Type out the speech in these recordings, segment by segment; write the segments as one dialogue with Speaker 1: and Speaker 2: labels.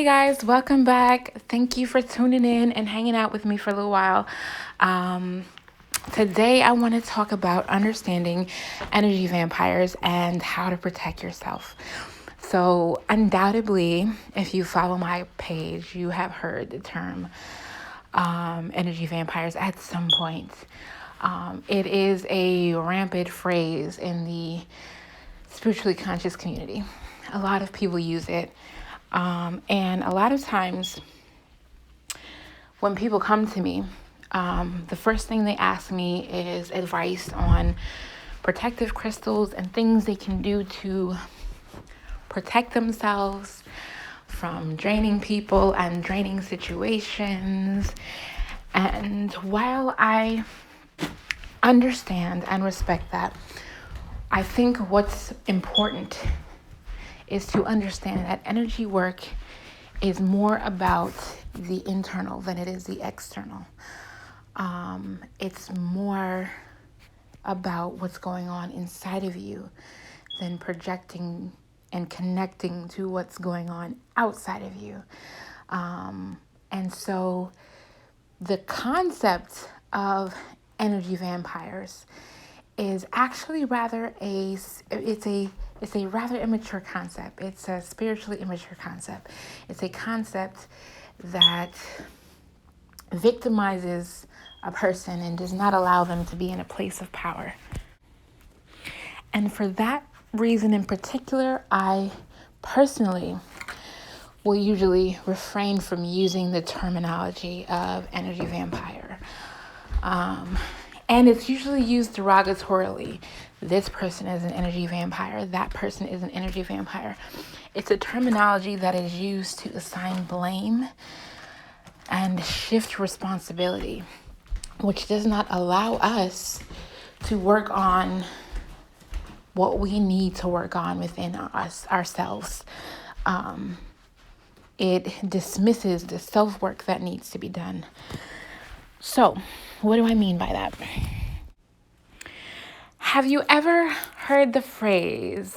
Speaker 1: Hey guys, welcome back. Thank you for tuning in and hanging out with me for a little while. Um, Today, I want to talk about understanding energy vampires and how to protect yourself. So, undoubtedly, if you follow my page, you have heard the term energy vampires at some point. It is a rampant phrase in the spiritually conscious community. A lot of people use it. And a lot of times when people come to me, the first thing they ask me is advice on protective crystals and things they can do to protect themselves from draining people and draining situations. And while I understand and respect that, I think what's important is to understand that energy work is more about the internal than it is the external. It's more about what's going on inside of you than projecting and connecting to what's going on outside of you. And so the concept of energy vampires is actually it's a rather immature concept. It's a spiritually immature concept. It's a concept that victimizes a person and does not allow them to be in a place of power. And for that reason in particular, I personally will usually refrain from using the terminology of energy vampire. And it's usually used derogatorily. This person is an energy vampire. That person is an energy vampire. It's a terminology that is used to assign blame and shift responsibility, which does not allow us to work on what we need to work on within ourselves. It dismisses the self-work that needs to be done. So, what do I mean by that? Have you ever heard the phrase,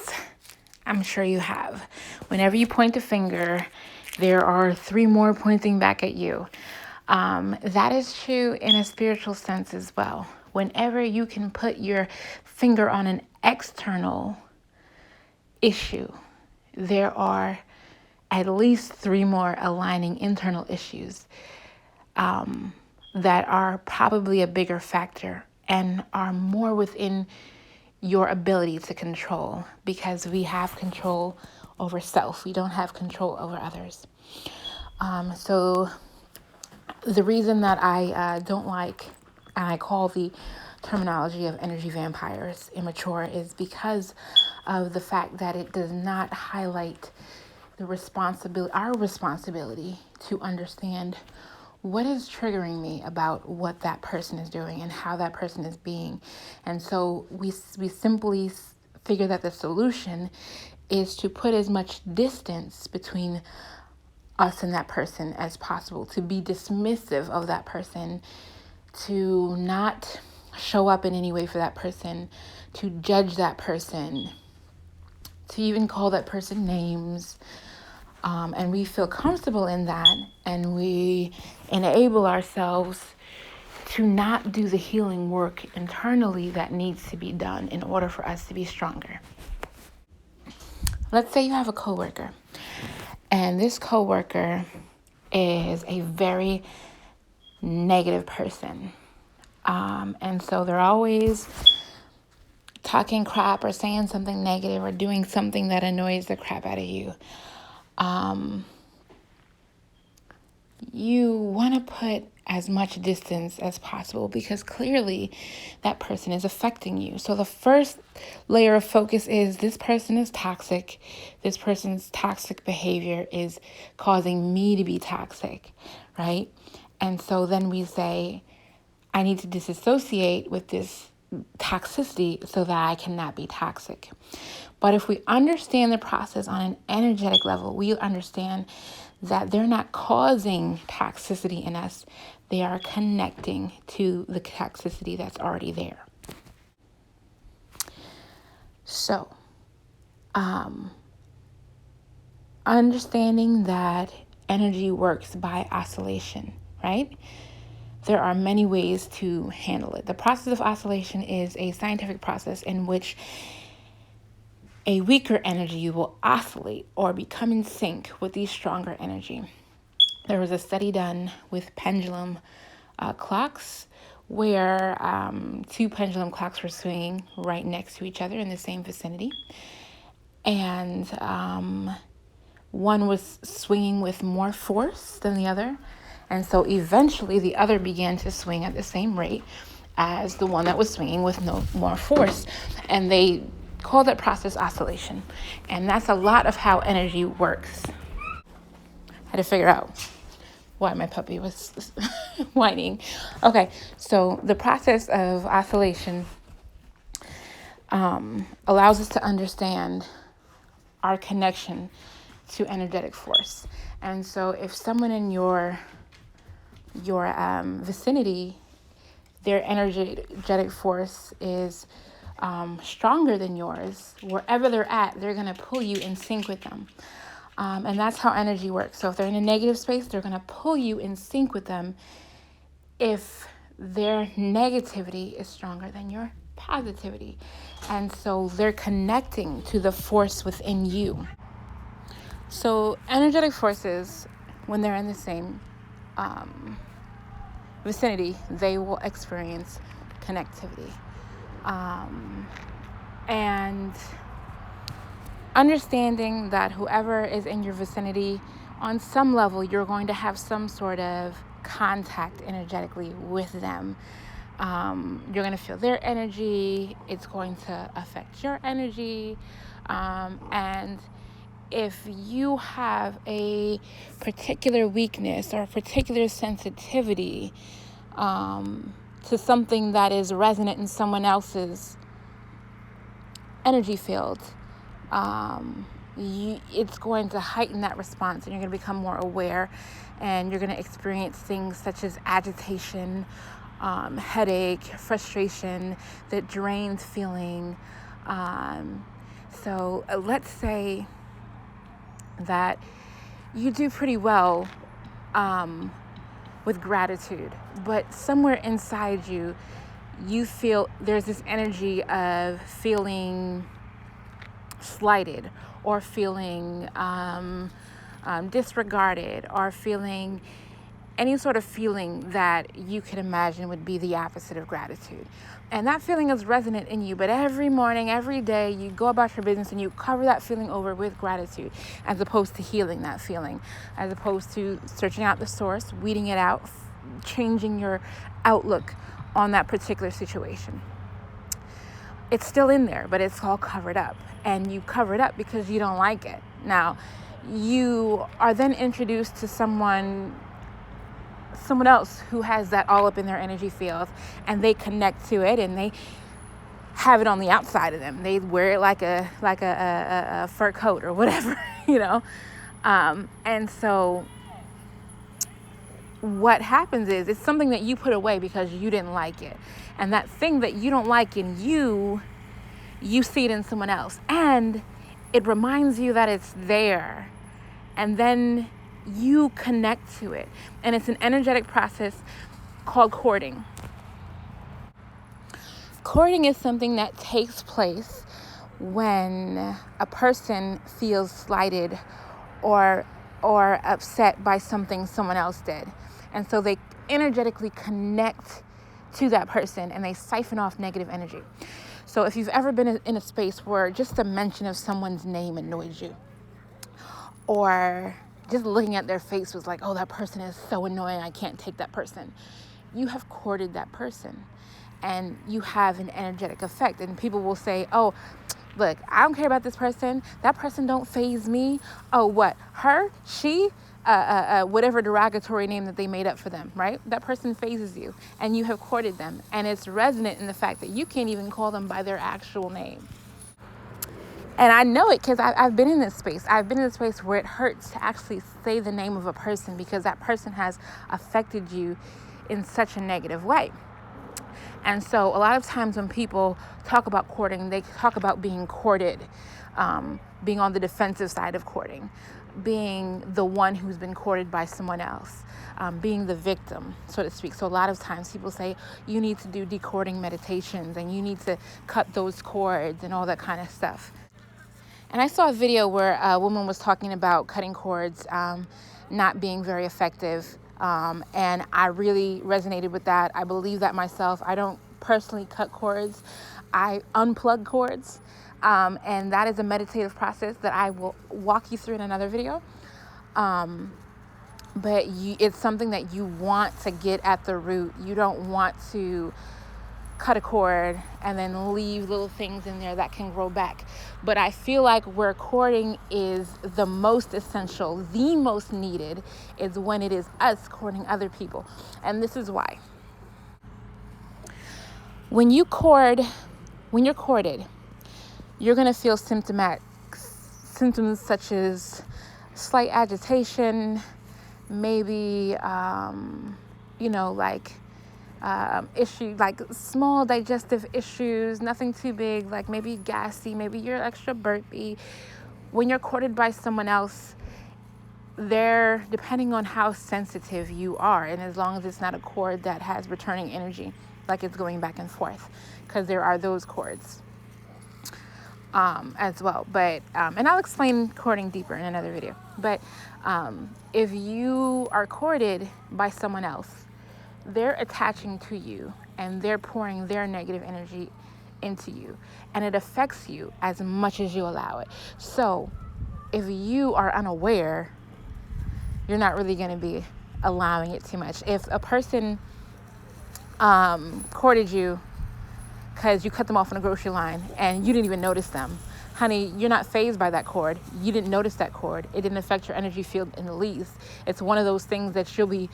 Speaker 1: I'm sure you have, whenever you point a finger, there are three more pointing back at you? That is true in a spiritual sense as well. Whenever you can put your finger on an external issue, there are at least three more aligning internal issues that are probably a bigger factor and are more within your ability to control, because we have control over self. We don't have control over others. So the reason that I don't like, and I call the terminology of energy vampires immature, is because of the fact that it does not highlight our responsibility to understand what is triggering me about what that person is doing and how that person is being. And so we simply figure that the solution is to put as much distance between us and that person as possible, to be dismissive of that person, to not show up in any way for that person, to judge that person, to even call that person names. And we feel comfortable in that, and we enable ourselves to not do the healing work internally that needs to be done in order for us to be stronger. Let's say you have a coworker, and this coworker is a very negative person. And so they're always talking crap or saying something negative or doing something that annoys the crap out of you. You want to put as much distance as possible because clearly that person is affecting you. So the first layer of focus is this person is toxic. This person's toxic behavior is causing me to be toxic, right? And so then we say, I need to disassociate with this toxicity so that I cannot be toxic. But if we understand the process on an energetic level, we understand that they're not causing toxicity in us. They are connecting to the toxicity that's already there. So, understanding that energy works by oscillation, right? There are many ways to handle it. The process of oscillation is a scientific process in which a weaker energy will oscillate or become in sync with the stronger energy. There was a study done with pendulum clocks where two pendulum clocks were swinging right next to each other in the same vicinity. And one was swinging with more force than the other. And so eventually the other began to swing at the same rate as the one that was swinging with no more force. And they call that process oscillation. And that's a lot of how energy works. I had to figure out why my puppy was whining. Okay, so the process of oscillation allows us to understand our connection to energetic force. And so if someone in your vicinity, their energetic force is stronger than yours, wherever they're at, they're going to pull you in sync with them. And that's how energy works. So if they're in a negative space, they're going to pull you in sync with them if their negativity is stronger than your positivity. And so they're connecting to the force within you. So energetic forces, when they're in the same vicinity, they will experience connectivity. And understanding that whoever is in your vicinity, on some level, you're going to have some sort of contact energetically with them. You're going to feel their energy. It's going to affect your energy. And if you have a particular weakness or a particular sensitivity to something that is resonant in someone else's energy field, it's going to heighten that response, and you're going to become more aware, and you're going to experience things such as agitation, headache, frustration, that drained feeling. So let's say that you do pretty well with gratitude, but somewhere inside you, you feel there's this energy of feeling slighted or feeling disregarded or feeling any sort of feeling that you could imagine would be the opposite of gratitude. And that feeling is resonant in you, but every morning, every day, you go about your business and you cover that feeling over with gratitude, as opposed to healing that feeling, as opposed to searching out the source, weeding it out, changing your outlook on that particular situation. It's still in there, but it's all covered up. And you cover it up because you don't like it. Now, you are then introduced to someone else who has that all up in their energy field, and they connect to it, and they have it on the outside of them. They wear it like a fur coat or whatever, you know. And so what happens is it's something that you put away because you didn't like it. And that thing that you don't like in you see it in someone else. And it reminds you that it's there. And then you connect to it. And it's an energetic process called courting. Courting is something that takes place when a person feels slighted or upset by something someone else did. And so they energetically connect to that person and they siphon off negative energy. So if you've ever been in a space where just the mention of someone's name annoys you, or just looking at their face was like, oh, that person is so annoying, I can't take that person. You have courted that person and you have an energetic effect. And people will say, oh, look, I don't care about this person. That person don't faze me. Oh, what? Her? She? Whatever derogatory name that they made up for them, right? That person phases you and you have courted them. And it's resonant in the fact that you can't even call them by their actual name. And I know it because I've been in this space. I've been in this space where it hurts to actually say the name of a person because that person has affected you in such a negative way. And so a lot of times when people talk about courting, they talk about being courted, being on the defensive side of courting. being the one who's been courted by someone else, being the victim, so to speak. So a lot of times people say you need to do decourting meditations and you need to cut those cords and all that kind of stuff. And I saw a video where a woman was talking about cutting cords not being very effective. And I really resonated with that. I believe that myself. I don't personally cut cords. I unplug cords. And that is a meditative process that I will walk you through in another video. But it's something that you want to get at the root. You don't want to cut a cord and then leave little things in there that can grow back. But I feel like where courting is the most essential, the most needed, is when it is us courting other people. And this is why. When you're courted, you're going to feel symptoms such as slight agitation, maybe, issue like small digestive issues, nothing too big, like maybe gassy, maybe you're extra burpy. When you're courted by someone else, they're depending on how sensitive you are, and as long as it's not a cord that has returning energy, like it's going back and forth, because there are those cords as well. But and I'll explain courting deeper in another video. But if you are courted by someone else, they're attaching to you and they're pouring their negative energy into you, and it affects you as much as you allow it. So if you are unaware, you're not really going to be allowing it too much. If a person courted you because you cut them off on a grocery line and you didn't even notice them, honey, you're not fazed by that cord. You didn't notice that cord. It didn't affect your energy field in the least. It's one of those things that you'll be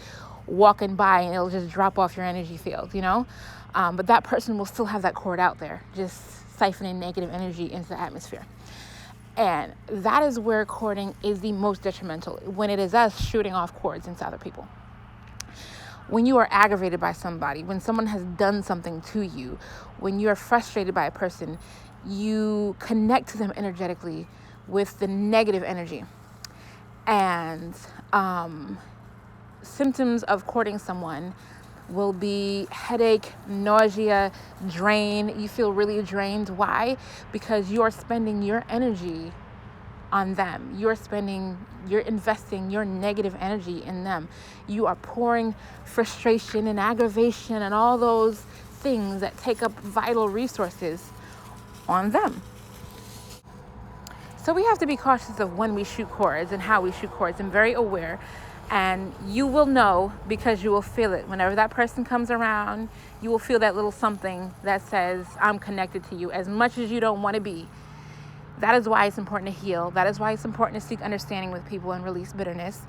Speaker 1: walking by and it'll just drop off your energy field, but that person will still have that cord out there, just siphoning negative energy into the atmosphere. And that is where courting is the most detrimental, when it is us shooting off cords into other people. When you are aggravated by somebody, when someone has done something to you, when you are frustrated by a person, you connect to them energetically with the negative energy. And symptoms of courting someone will be headache, nausea, drain. You feel really drained. Why? Because you're spending your energy on them. You're investing your negative energy in them. You are pouring frustration and aggravation and all those things that take up vital resources on them. So we have to be cautious of when we shoot cords and how we shoot cords, and very aware. And you will know, because you will feel it. Whenever that person comes around, you will feel that little something that says, I'm connected to you, as much as you don't want to be. That is why it's important to heal. That is why it's important to seek understanding with people and release bitterness.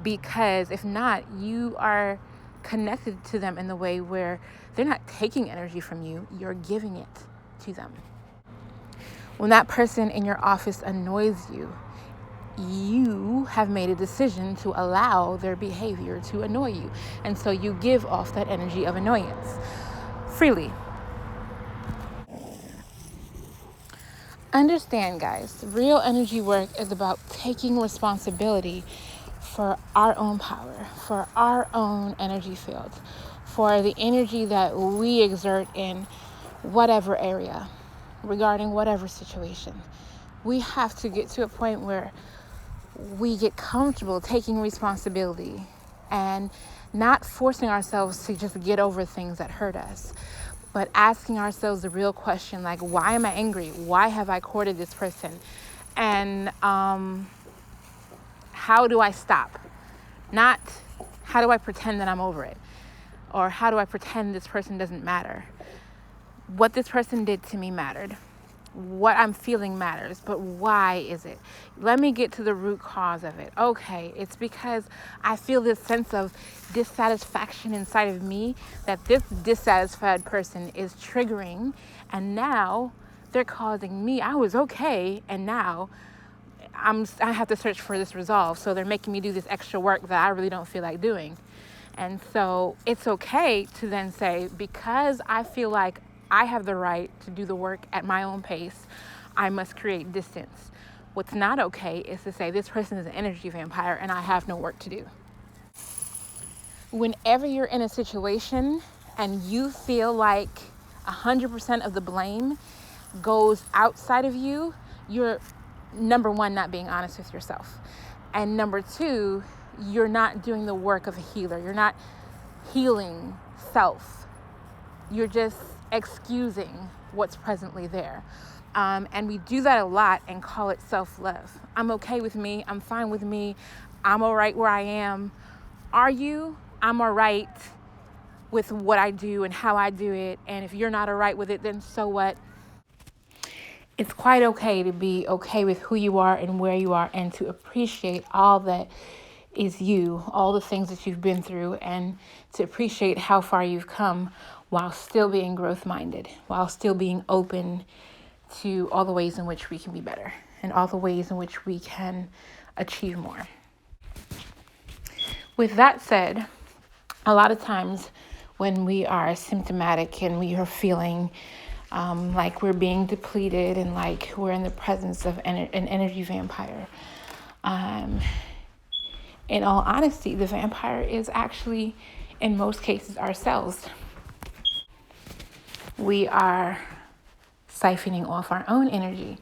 Speaker 1: Because if not, you are connected to them in the way where they're not taking energy from you, you're giving it to them. When that person in your office annoys you, you have made a decision to allow their behavior to annoy you. And so you give off that energy of annoyance freely. Understand, guys, real energy work is about taking responsibility for our own power, for our own energy fields, for the energy that we exert in whatever area, regarding whatever situation. We have to get to a point where we get comfortable taking responsibility and not forcing ourselves to just get over things that hurt us, but asking ourselves the real question, like, why am I angry? Why have I courted this person? And how do I stop? Not how do I pretend that I'm over it? Or how do I pretend this person doesn't matter? What this person did to me mattered. What I'm feeling matters, but why is it? Let me get to the root cause of it. Okay, it's because I feel this sense of dissatisfaction inside of me that this dissatisfied person is triggering, and now they're causing me. I was okay, and now I have to search for this resolve. So they're making me do this extra work that I really don't feel like doing. And so it's okay to then say, because I feel like I have the right to do the work at my own pace, I must create distance. What's not okay is to say this person is an energy vampire and I have no work to do. Whenever you're in a situation and you feel like 100% of the blame goes outside of you, you're, number one, not being honest with yourself. And number two, you're not doing the work of a healer. You're not healing self. You're just excusing what's presently there. And we do that a lot and call it self-love. I'm okay with me. I'm fine with me. I'm all right where I am. Are you? I'm all right with what I do and how I do it. And if you're not all right with it, then so what? It's quite okay to be okay with who you are and where you are, and to appreciate all that is you, all the things that you've been through, and to appreciate how far you've come while still being growth-minded, while still being open to all the ways in which we can be better and all the ways in which we can achieve more. With that said, a lot of times when we are symptomatic and we are feeling like we're being depleted and like we're in the presence of an energy vampire, in all honesty, the vampire is actually, in most cases, ourselves. We are siphoning off our own energy.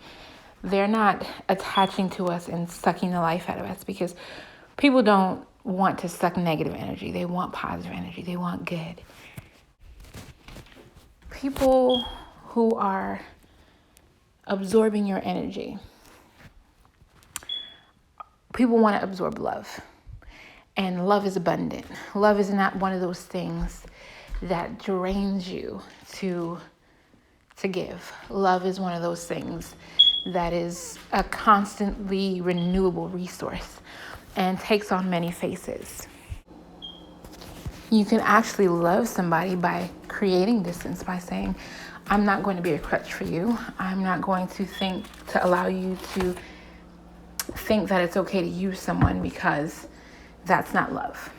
Speaker 1: They're not attaching to us and sucking the life out of us, because people don't want to suck negative energy. They want positive energy. They want good. People who are absorbing your energy, people want to absorb love. And love is abundant. Love is not one of those things that drains you to give. Love is one of those things that is a constantly renewable resource and takes on many faces. You can actually love somebody by creating distance, by saying, I'm not going to be a crutch for you. I'm not going to allow you to think that it's okay to use someone, because that's not love.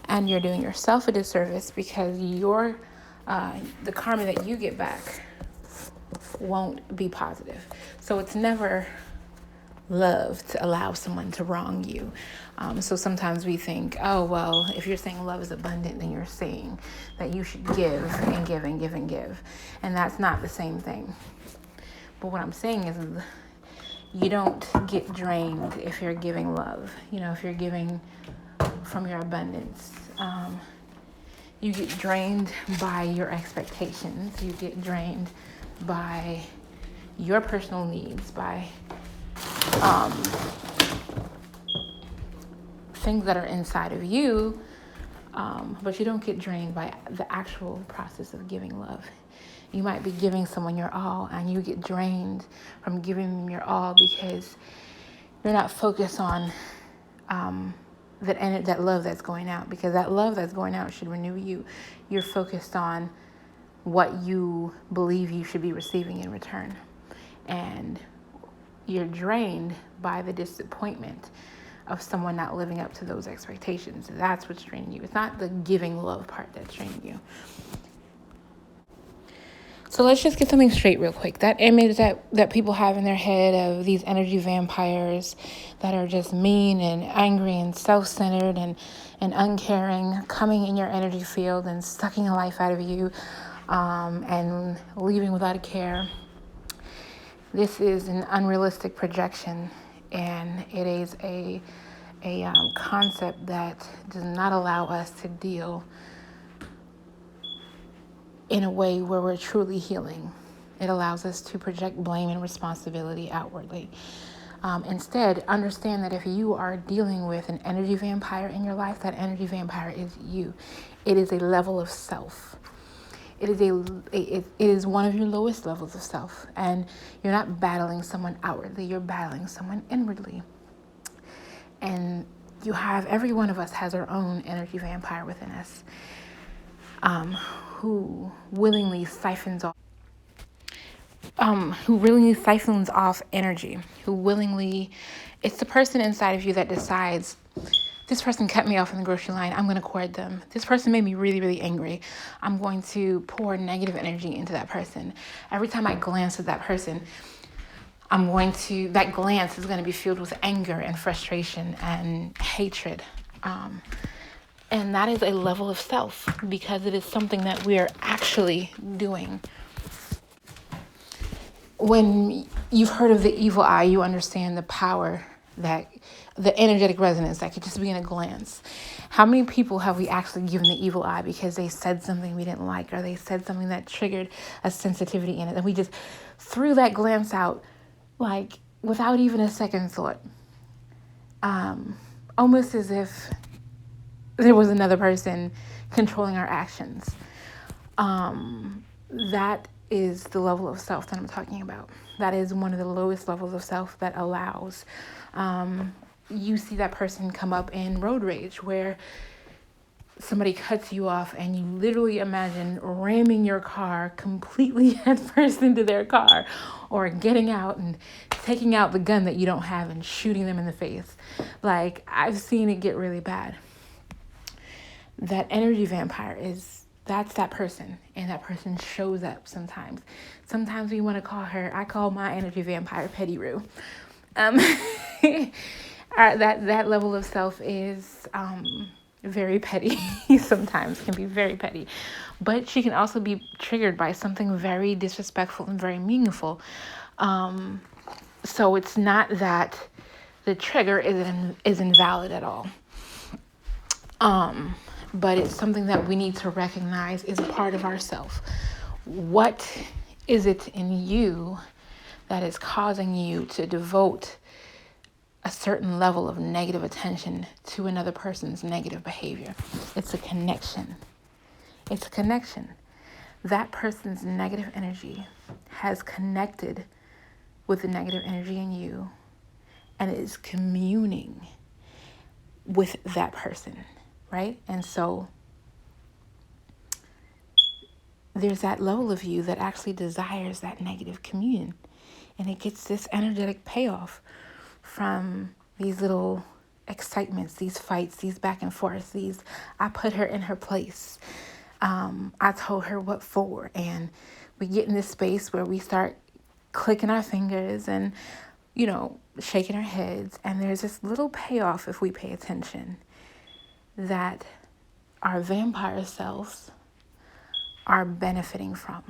Speaker 1: And you're doing yourself a disservice, because the karma that you get back won't be positive. So it's never love to allow someone to wrong you. So sometimes we think, oh, well, if you're saying love is abundant, then you're saying that you should give and give and give and give. And that's not the same thing. But what I'm saying is, you don't get drained if you're giving love. If you're giving from your abundance, you get drained by your expectations. You get drained by your personal needs, by things that are inside of you, but you don't get drained by the actual process of giving love. You might be giving someone your all, and you get drained from giving them your all because you're not focused on that love that's going out, because that love that's going out should renew you. You're focused on what you believe you should be receiving in return. And you're drained by the disappointment of someone not living up to those expectations. That's what's draining you. It's not the giving love part that's draining you. So let's just get something straight real quick. That image that people have in their head of these energy vampires that are just mean and angry and self-centered and uncaring, coming in your energy field and sucking the life out of you, and leaving without a care. This is an unrealistic projection, and it is a concept that does not allow us to deal in a way where we're truly healing. It allows us to project blame and responsibility outwardly. Instead, understand that if you are dealing with an energy vampire in your life, that energy vampire is you. It is a level of self. It is one of your lowest levels of self, and you're not battling someone outwardly, you're battling someone inwardly. And every one of us has our own energy vampire within us, who willingly siphons off energy, it's the person inside of you that decides This person cut me off in the grocery line. I'm going to court them. This person made me really, really angry. I'm going to pour negative energy into that person. Every time I glance at that person, that glance is going to be filled with anger and frustration and hatred. And that is a level of self, because it is something that we are actually doing. When you've heard of the evil eye, you understand the power, that the energetic resonance that could just be in a glance. How many people have we actually given the evil eye because they said something we didn't like, or they said something that triggered a sensitivity in it, and we just threw that glance out, like without even a second thought, almost as if there was another person controlling our actions. That is the level of self that I'm talking about. That is one of the lowest levels of self that allows. You see that person come up in road rage, where somebody cuts you off and you literally imagine ramming your car completely head first into their car, or getting out and taking out the gun that you don't have and shooting them in the face. Like, I've seen it get really bad. That energy vampire that's that person, and that person shows up sometimes. Sometimes we want to I call my energy vampire Petty Roo. That level of self is very petty. Sometimes can be very petty, but she can also be triggered by something very disrespectful and very meaningful. So it's not that the trigger is invalid at all. But it's something that we need to recognize is a part of ourself. What is it in you that is causing you to devote a certain level of negative attention to another person's negative behavior? It's a connection. It's a connection. That person's negative energy has connected with the negative energy in you, and it is communing with that person. Right? And so there's that level of you that actually desires that negative communion. And it gets this energetic payoff from these little excitements, these fights, these back and forth, I put her in her place. I told her what for. And we get in this space where we start clicking our fingers and, shaking our heads. And there's this little payoff, if we pay attention, that our vampire selves are benefiting from.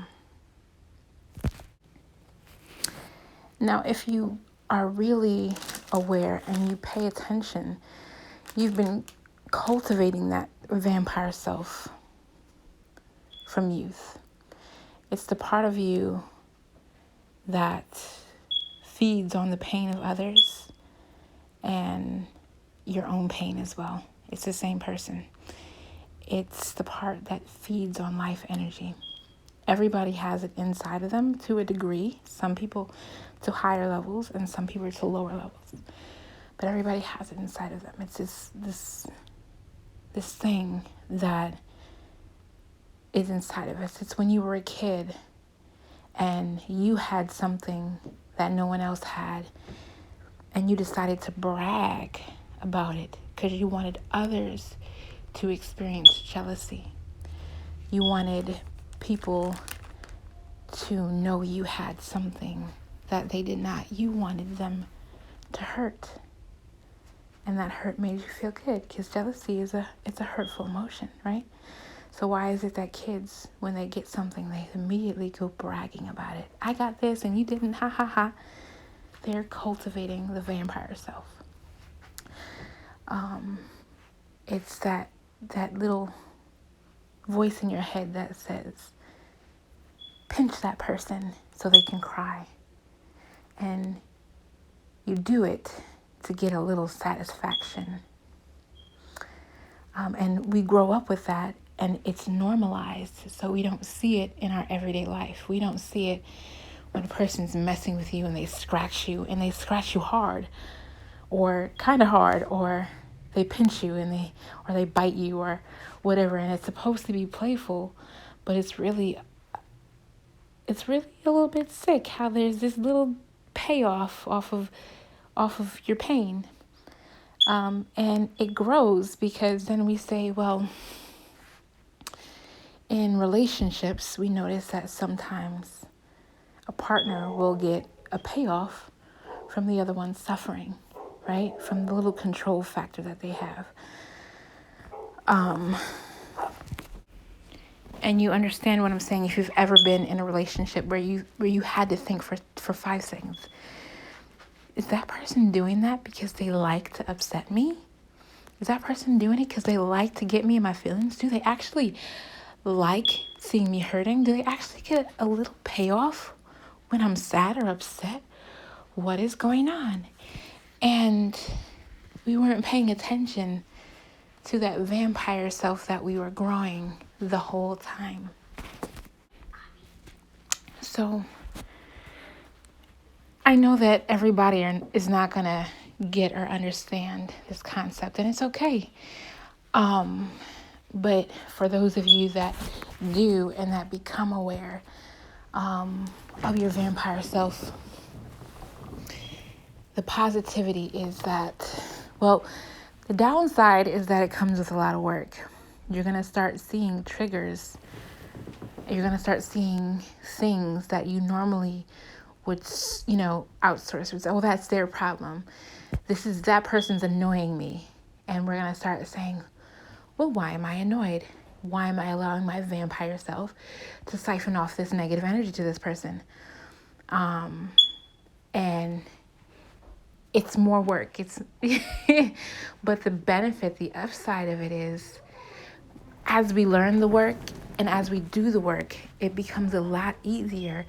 Speaker 1: Now, if you are really aware and you pay attention, you've been cultivating that vampire self from youth. It's the part of you that feeds on the pain of others and your own pain as well. It's the same person. It's the part that feeds on life energy. Everybody has it inside of them to a degree. Some people to higher levels and some people to lower levels. But everybody has it inside of them. It's this thing that is inside of us. It's when you were a kid and you had something that no one else had, and you decided to brag about it because you wanted others to experience jealousy. You wanted people to know you had something that they did not. You wanted them to hurt. And that hurt made you feel good, because jealousy it's a hurtful emotion, right? So why is it that kids, when they get something, they immediately go bragging about it? I got this and you didn't, ha ha ha. They're cultivating the vampire self. It's that little voice in your head that says, pinch that person so they can cry. And you do it to get a little satisfaction. And we grow up with that, and it's normalized, so we don't see it in our everyday life. We don't see it when a person's messing with you and they scratch you hard, or kind of hard, or they pinch you or they bite you or whatever, and it's supposed to be playful, but it's really a little bit sick how there's this little payoff off of your pain. And it grows because then we say, well, in relationships, we notice that sometimes a partner will get a payoff from the other one suffering, right? From the little control factor that they have. And you understand what I'm saying if you've ever been in a relationship where you had to think for 5 seconds. Is that person doing that because they like to upset me? Is that person doing it because they like to get me in my feelings? Do they actually like seeing me hurting? Do they actually get a little payoff when I'm sad or upset? What is going on? And we weren't paying attention to that vampire self that we were growing the whole time. So I know that everybody is not going to get or understand this concept, and it's okay. But for those of you that do and that become aware of your vampire self, the positivity is that, well, the downside is that it comes with a lot of work. You're going to start seeing triggers. You're going to start seeing things that you normally would, outsource. Would say, oh, that's their problem. That person's annoying me. And we're going to start saying, well, why am I annoyed? Why am I allowing my vampire self to siphon off this negative energy to this person? And it's more work. But the benefit, the upside of it is, as we learn the work and as we do the work, it becomes a lot easier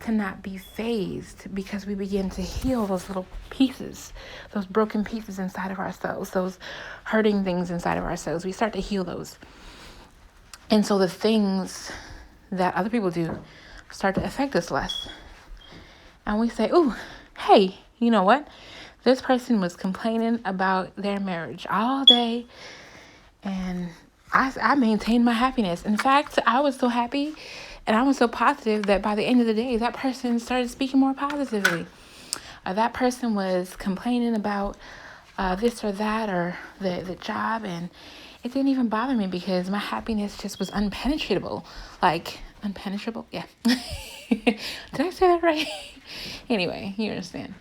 Speaker 1: to not be phased because we begin to heal those little pieces, those broken pieces inside of ourselves, those hurting things inside of ourselves. We start to heal those. And so the things that other people do start to affect us less. And we say, oh, hey, you know what? This person was complaining about their marriage all day, and I maintained my happiness. In fact, I was so happy and I was so positive that by the end of the day, that person started speaking more positively. That person was complaining about this or that or the job, and it didn't even bother me because my happiness just was unpenetrable. Like, unpenetrable? Yeah. Did I say that right? Anyway, you understand.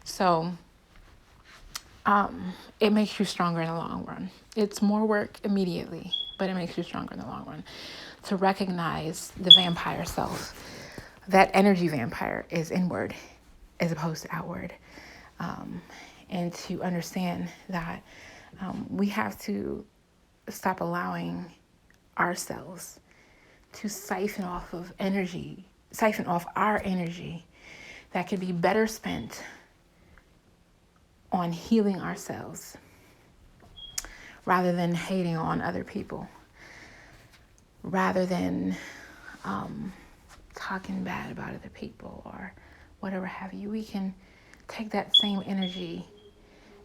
Speaker 1: So, it makes you stronger in the long run. It's more work immediately, but it makes you stronger in the long run. To recognize the vampire self, that energy vampire is inward as opposed to outward. And to understand that we have to stop allowing ourselves to siphon off our energy that could be better spent on healing ourselves rather than hating on other people, rather than talking bad about other people or whatever have you. We can take that same energy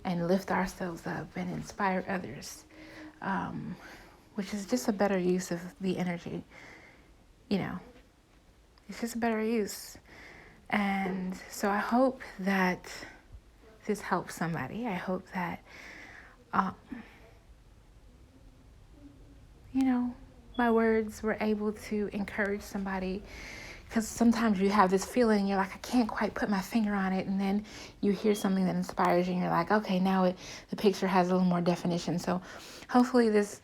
Speaker 1: and lift ourselves up and inspire others, which is just a better use of the energy. It's just a better use. And so I hope that this helps somebody. I hope that, my words were able to encourage somebody, because sometimes you have this feeling, you're like, I can't quite put my finger on it, and then you hear something that inspires you, and you're like, okay, now the picture has a little more definition. So hopefully this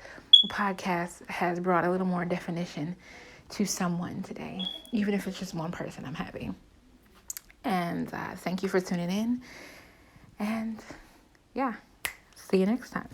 Speaker 1: podcast has brought a little more definition to someone today, even if it's just one person. I'm happy. And thank you for tuning in, and yeah, see you next time.